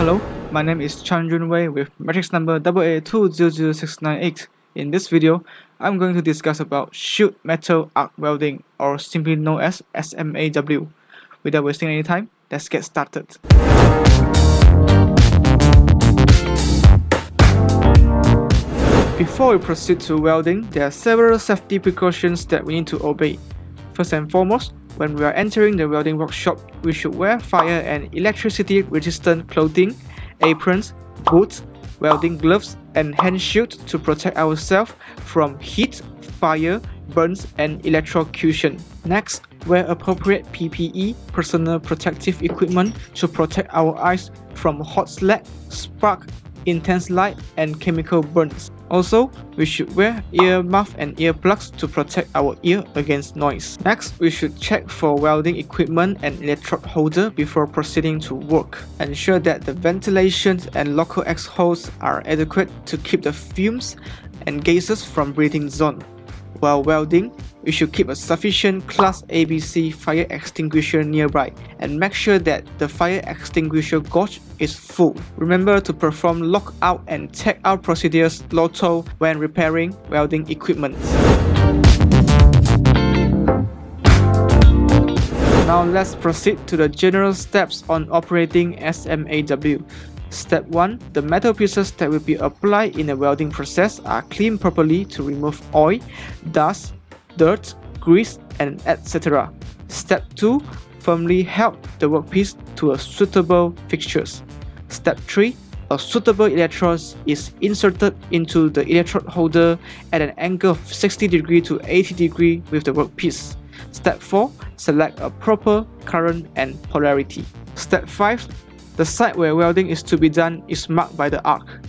Hello, my name is Chan Jun Wei with matrix number AA200698. In this video, I'm going to discuss about sheet metal arc welding, or simply known as SMAW. Without wasting any time, let's get started. Before we proceed to welding, there are several safety precautions that we need to obey. First and foremost, when we are entering the welding workshop, we should wear fire and electricity resistant clothing, aprons, boots, welding gloves, and hand shields to protect ourselves from heat, fire, burns, and electrocution. Next, wear appropriate PPE, personal protective equipment, to protect our eyes from hot slag, spark, intense light, and chemical burns. Also, we should wear ear muff and earplugs to protect our ear against noise. Next, we should check for welding equipment and electrode holder before proceeding to work. Ensure that the ventilation and local exit holes are adequate to keep the fumes and gases from breathing zone. While welding, we should keep a sufficient Class ABC fire extinguisher nearby and make sure that the fire extinguisher gauge is full. Remember to perform lockout and take-out procedures LOTO when repairing welding equipment. Now let's proceed to the general steps on operating SMAW. Step 1. The metal pieces that will be applied in the welding process are cleaned properly to remove oil, dust, dirt, grease, and etc. Step 2. Firmly hold the workpiece to a suitable fixtures. Step 3. A suitable electrode is inserted into the electrode holder at an angle of 60 degrees to 80 degrees with the workpiece. Step 4. Select a proper current and polarity. Step 5. The site where welding is to be done is marked by the arc.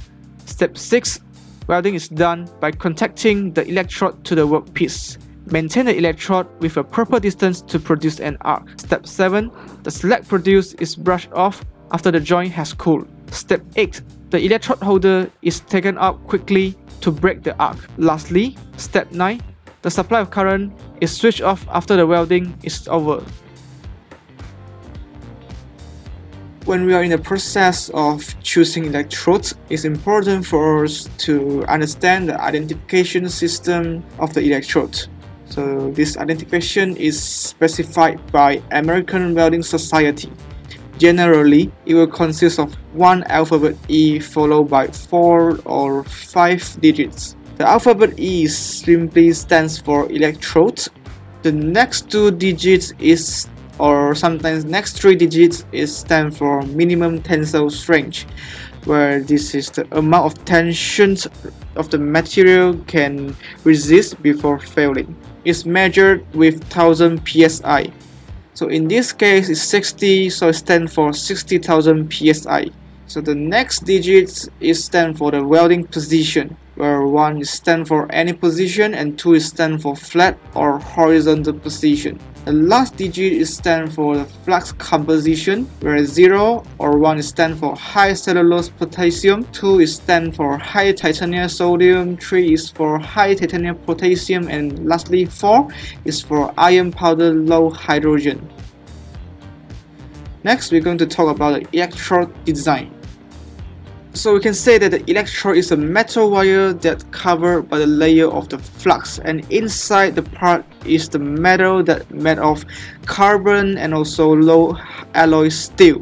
Step 6. Welding is done by contacting the electrode to the workpiece. Maintain the electrode with a proper distance to produce an arc. Step 7. The slag produced is brushed off after the joint has cooled. Step 8. The electrode holder is taken out quickly to break the arc. Lastly, Step 9. The supply of current is switched off after the welding is over. When we are in the process of choosing electrodes, it's important for us to understand the identification system of the electrode. So this identification is specified by American Welding Society. Generally, it will consist of one alphabet E followed by 4 or 5 digits. The alphabet E simply stands for electrode. The next 2 digits is, or sometimes next 3 digits is, stand for minimum tensile strength, where this is the amount of tension of the material can resist before failing. It's measured with 1000 psi. So in this case it's 60, so it stands for 60,000 psi. So the next digit is stand for the welding position, where 1 is stand for any position and 2 is stand for flat or horizontal position. The last digit is stand for the flux composition, where 0 or 1 is stand for high cellulose potassium, 2 is stand for high titanium sodium, 3 is for high titanium potassium, and lastly 4 is for iron powder low hydrogen. Next, we're going to talk about the electrode design. So we can say that the electrode is a metal wire that's covered by the layer of the flux, and inside the part is the metal that's made of carbon and also low alloy steel.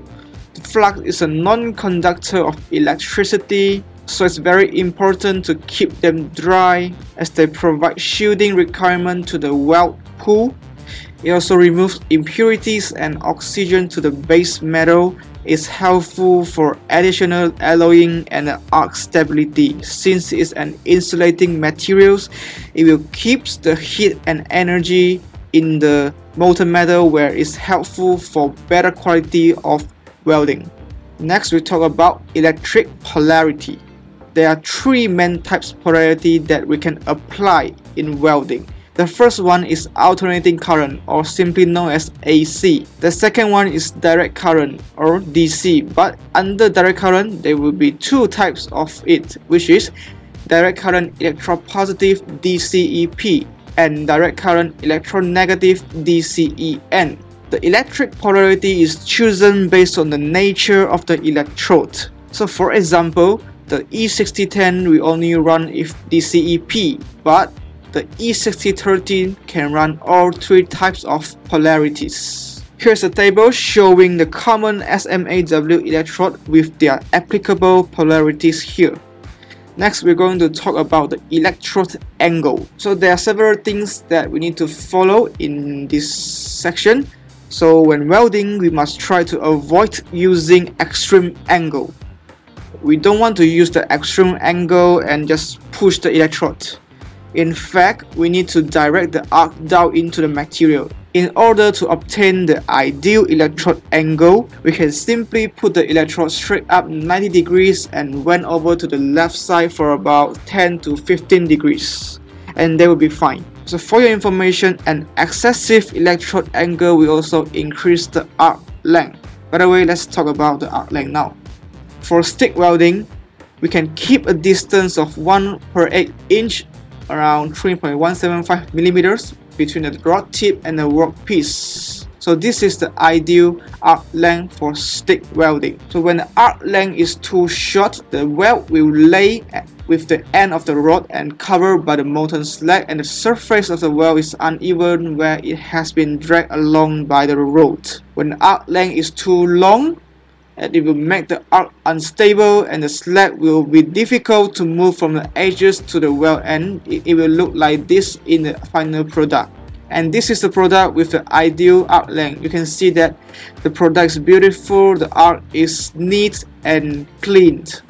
The flux is a non-conductor of electricity, so it's very important to keep them dry as they provide shielding requirement to the weld pool. It also removes impurities and oxygen to the base metal. Is helpful for additional alloying and arc stability. Since it's an insulating material, it will keep the heat and energy in the molten metal, where it's helpful for better quality of welding. Next, we talk about electric polarity. There are 3 main types of polarity that we can apply in welding. The first one is alternating current, or simply known as AC. The second one is direct current, or DC, but under direct current there will be 2 types of it, which is direct current electropositive DCEP and direct current electronegative DCEN. The electric polarity is chosen based on the nature of the electrode. So for example, the E6010 will only run if DCEP, but the E6013 can run all three types of polarities. Here's a table showing the common SMAW electrode with their applicable polarities here. Next, we're going to talk about the electrode angle. So there are several things that we need to follow in this section. So when welding, we must try to avoid using extreme angle. We don't want to use the extreme angle and just push the electrode. In fact, we need to direct the arc down into the material. In order to obtain the ideal electrode angle, we can simply put the electrode straight up 90 degrees and went over to the left side for about 10 to 15 degrees. And they will be fine. So for your information, an excessive electrode angle will also increase the arc length. By the way, let's talk about the arc length now. For stick welding, we can keep a distance of 1/8 inch, around 3.175 millimeters, between the rod tip and the workpiece. So this is the ideal arc length for stick welding. So when the arc length is too short, the weld will lay with the end of the rod and covered by the molten slag, and the surface of the weld is uneven where it has been dragged along by the rod. When the arc length is too long, it will make the arc unstable and the slag will be difficult to move from the edges to the weld end. It will look like this in the final product. And this is the product with the ideal arc length. You can see that the product is beautiful, the arc is neat and cleaned.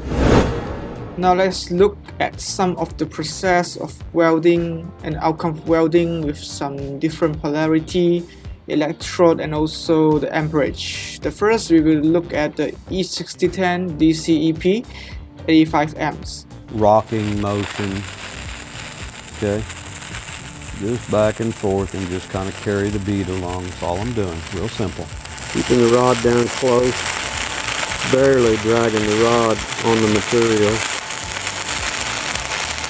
Now let's look at some of the process of welding and outcome of welding with some different polarity, electrode, and also the amperage. The first, we will look at the E6010 DCEP 85 amps. Rocking motion, okay, just back and forth and just kind of carry the bead along. That's all I'm doing, real simple. Keeping the rod down close, barely dragging the rod on the material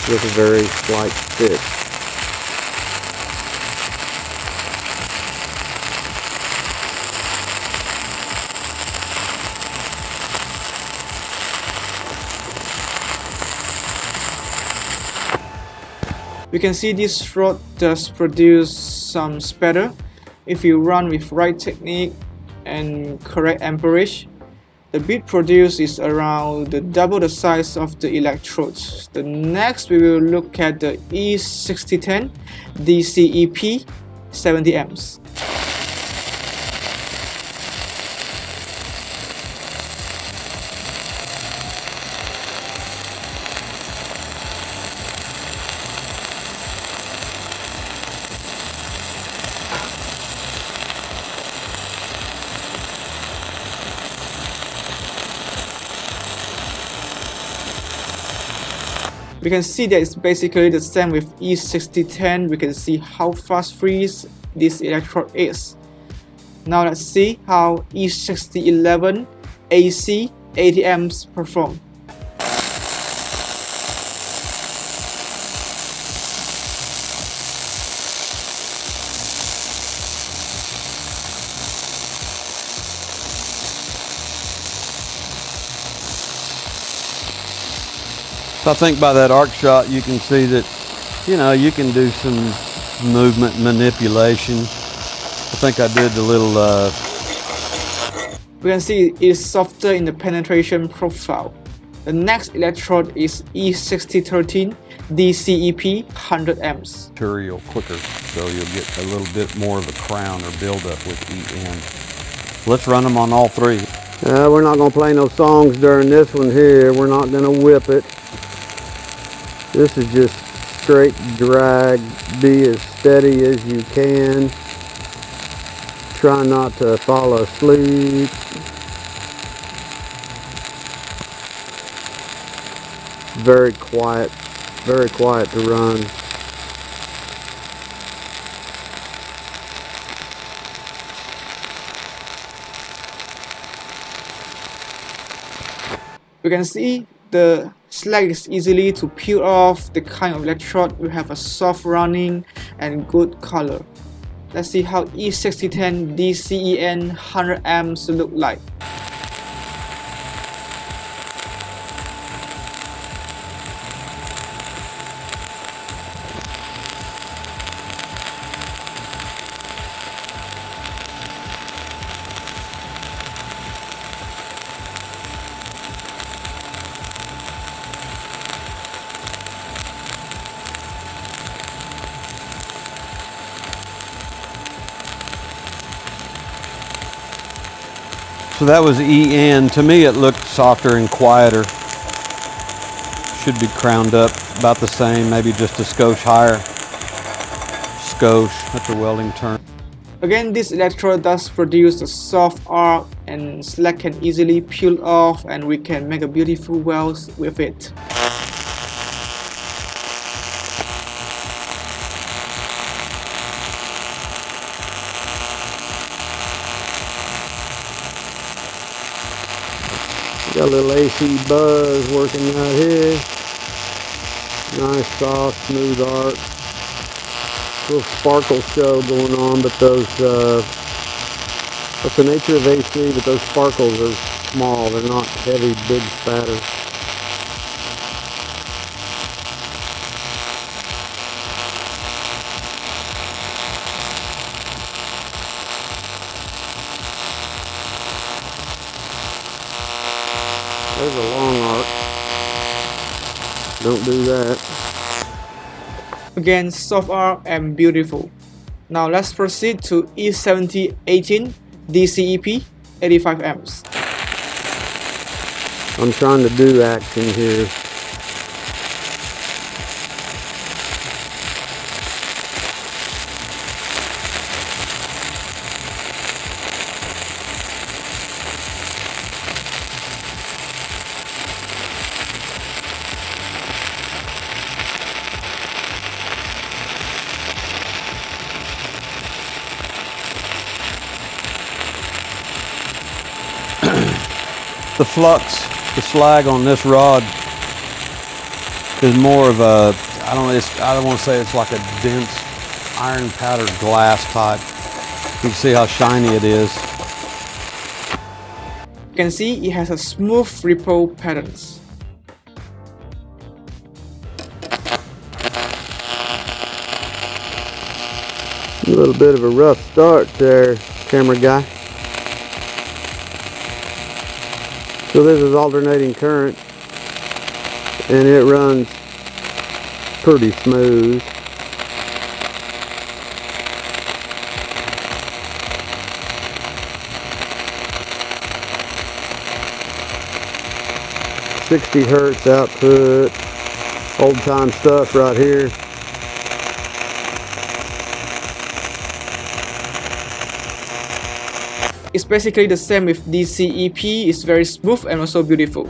with a very slight stick. You can see this rod does produce some spatter. If you run with right technique and correct amperage, the bead produced is around double the size of the electrodes. The next, we will look at the E6010 DCEP 70 amps. We can see that it's basically the same with E6010. We can see how fast freeze this electrode is. Now let's see how E6011 AC 80 amps perform. So I think by that arc shot you can see that, you know, you can do some movement manipulation. I think I did the little We can see it is softer in the penetration profile. The next electrode is E6013 DCEP 100 amps. material quicker, so you'll get a little bit more of a crown or buildup with each end. Let's run them on all three. We're not going to play no songs during this one here. We're not going to whip it. This is just straight drag. Be as steady as you can. Try not to fall asleep. Very quiet to run. You can see the slag is easily to peel off. The kind of electrode will have a soft running and good color. Let's see how E6010 DCEN 100 amps look like. So that was EN. To me it looked softer and quieter. Should be crowned up about the same, maybe just a skosh higher. Skosh, that's a welding term. Again, this electrode does produce a soft arc and slack can easily peel off and we can make a beautiful weld with it. Got a little AC buzz working right here. Nice, soft, smooth arc. Little sparkle show going on, but those, that's the nature of AC, but those sparkles are small. They're not heavy, big spatter. There's a long arc. Don't do that. Again, soft arc and beautiful. Now let's proceed to E7018 DCEP 85 amps. I'm trying to do action here. The flux, the slag on this rod is more of a, I don't want to say it's like a dense iron powdered glass type. You can see how shiny it is. You can see it has a smooth ripple patterns. A little bit of a rough start there, camera guy. So this is alternating current and it runs pretty smooth. .60 hertz output, old time stuff right here. It's basically the same with DCEP, it's very smooth and also beautiful.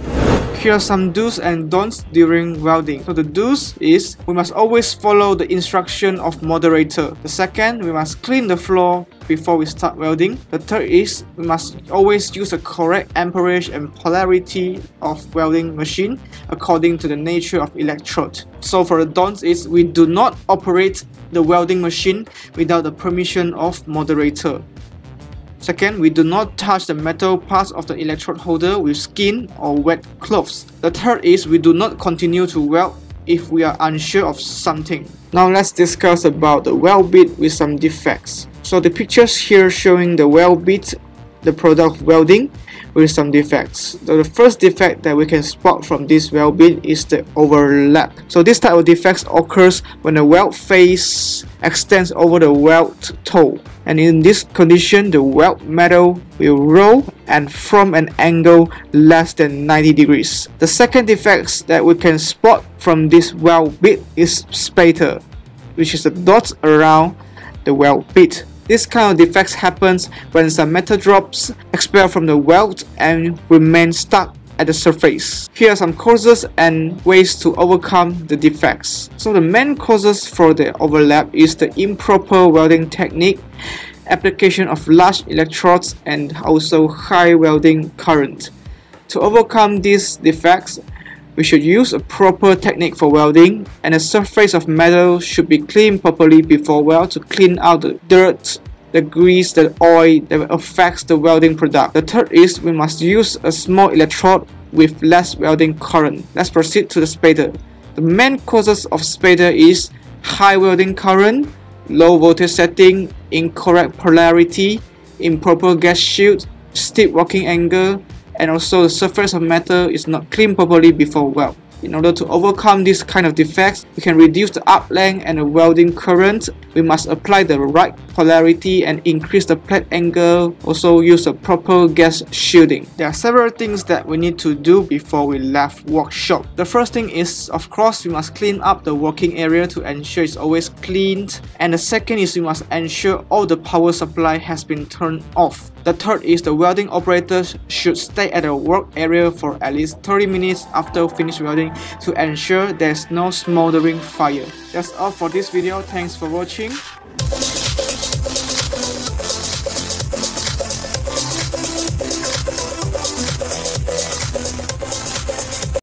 Here are some do's and don'ts during welding. So the do's is, we must always follow the instruction of moderator. The second, we must clean the floor before we start welding. The third is, we must always use a correct amperage and polarity of welding machine according to the nature of electrode. So for the don'ts is, we do not operate the welding machine without the permission of moderator. Second, we do not touch the metal parts of the electrode holder with skin or wet cloths. The third is, we do not continue to weld if we are unsure of something. Now let's discuss about the weld bit with some defects. So the pictures here showing the weld bit, the product of welding with some defects. So the first defect that we can spot from this weld bit is the overlap. So this type of defects occurs when the weld face extends over the weld toe. And in this condition, the weld metal will roll and from an angle less than 90 degrees. The second defect that we can spot from this weld bit is spatter, which is the dots around the weld bit. This kind of defects happens when some metal drops expel from the weld and remain stuck at the surface. Here are some causes and ways to overcome the defects. So the main causes for the overlap is the improper welding technique, application of large electrodes, and also high welding current. To overcome these defects, We should use a proper technique for welding, and the surface of metal should be cleaned properly before weld to clean out the dirt, the grease, the oil that affects the welding product. The third is we must use a small electrode with less welding current. Let's proceed to the spatter. The main causes of spatter is high welding current, low voltage setting, incorrect polarity, improper gas shield, steep working angle, and also the surface of metal is not cleaned properly before weld. In order to overcome these kind of defects, we can reduce the arc length and the welding current. We must apply the right polarity and increase the plate angle. Also use a proper gas shielding. There are several things that we need to do before we left workshop. The first thing is, of course, we must clean up the working area to ensure it's always cleaned. And the second is we must ensure all the power supply has been turned off. The third is the welding operators should stay at the work area for at least 30 minutes after finish welding to ensure there's no smoldering fire. That's all for this video. Thanks for watching.